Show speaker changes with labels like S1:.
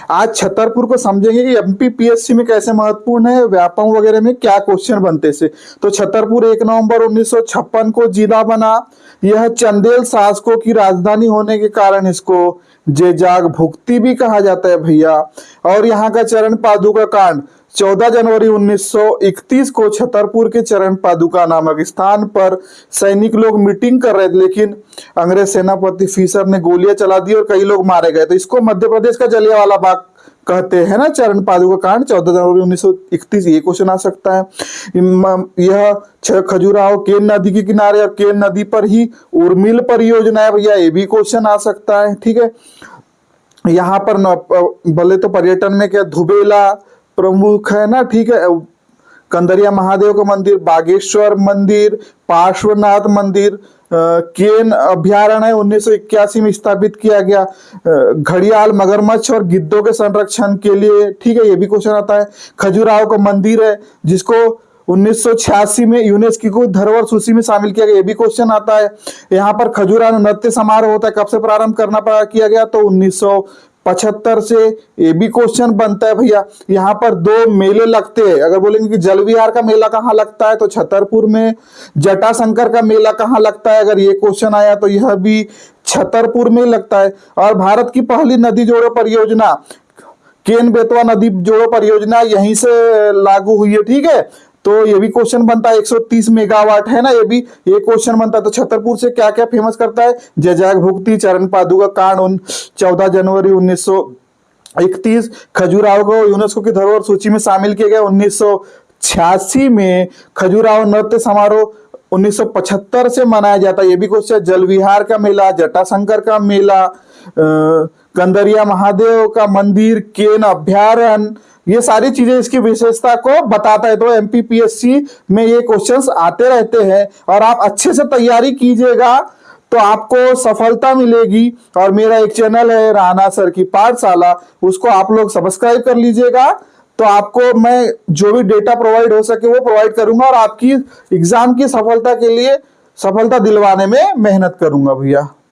S1: आज छतरपुर को समझेंगे कि एमपीपीएससी में कैसे महत्वपूर्ण है, व्यापम वगैरह में क्या क्वेश्चन बनते से। तो छतरपुर 1 नवंबर 1956 को जिला बना। यह चंदेल शासकों की राजधानी होने के कारण इसको जेजाग भुक्ति भी कहा जाता है भैया। और यहाँ का चरण पादुका कांड 14 जनवरी 1931 को छतरपुर के चरण पादुका नामक स्थान पर सैनिक लोग मीटिंग कर रहे थे, लेकिन अंग्रेज सेनापति फिशर ने गोलियां चला दी और कई लोग मारे गए। तो इसको मध्य प्रदेश का जलियांवाला बाग कहते हैं ना, चरण पादुका कांड 14 जनवरी 1931। ये क्वेश्चन आ सकता है। यह खजुराहो केन नदी के किनारे और केन नदी पर ही उर्मिल परियोजना है भैया, ये भी क्वेश्चन आ सकता है। ठीक है, यहाँ पर बोले तो पर्यटन में क्या धुबेला प्रमुख है ना। ठीक है, कंदरिया महादेव का मंदिर, बागेश्वर मंदिर, पार्श्वनाथ मंदिर, केन अभ्यारण्य 1981 में स्थापित किया गया, घड़ियाल मगरमच्छ और गिद्धों के संरक्षण के लिए। ठीक है, ये भी क्वेश्चन आता है। खजुराहो का मंदिर है जिसको 1986 में यूनेस्को को धरोहर सूची में शामिल किया गया, ये भी क्वेश्चन आता है। यहाँ पर खजुराहो नृत्य समारोह होता है, कब से प्रारंभ किया गया, तो 1975 से, ये भी क्वेश्चन बनता है भैया। यहाँ पर 2 मेले लगते हैं। अगर बोलेंगे कि जल विहार का मेला कहाँ लगता है, तो छतरपुर में। जटाशंकर का मेला कहाँ लगता है, अगर ये क्वेश्चन आया तो यह भी छतरपुर में लगता है। और भारत की पहली नदी जोड़ो परियोजना केन बेतवा नदी जोड़ो परियोजना यहीं से लागू हुई है। ठीक है, तो ये भी क्वेश्चन बनता है। 130 मेगावाट है ना, ये क्वेश्चन बनता है। तो छतरपुर से क्या क्या फेमस करता है, जेजाग भुक्ति, चरण पादुका कांड 14 जनवरी 1931, खजुराहो को यूनेस्को की धरोहर सूची में शामिल किया गया 1986 में, खजुराहो नृत्य समारोह 1975 से मनाया जाता है, ये भी क्वेश्चन। जल विहार का मेला, जटाशंकर का मेला, कंदरिया महादेव का मंदिर, केन अभ्यारण्य, ये सारी चीजें इसकी विशेषता को बताता है। तो एमपीपीएससी में ये क्वेश्चंस आते रहते हैं और आप अच्छे से तैयारी कीजिएगा तो आपको सफलता मिलेगी। और मेरा एक चैनल है राणा सर की पाठशाला, उसको आप लोग सब्सक्राइब कर लीजिएगा, तो आपको मैं जो भी डेटा प्रोवाइड हो सके वो प्रोवाइड करूंगा और आपकी एग्जाम की सफलता के लिए सफलता दिलवाने में मेहनत करूंगा भैया।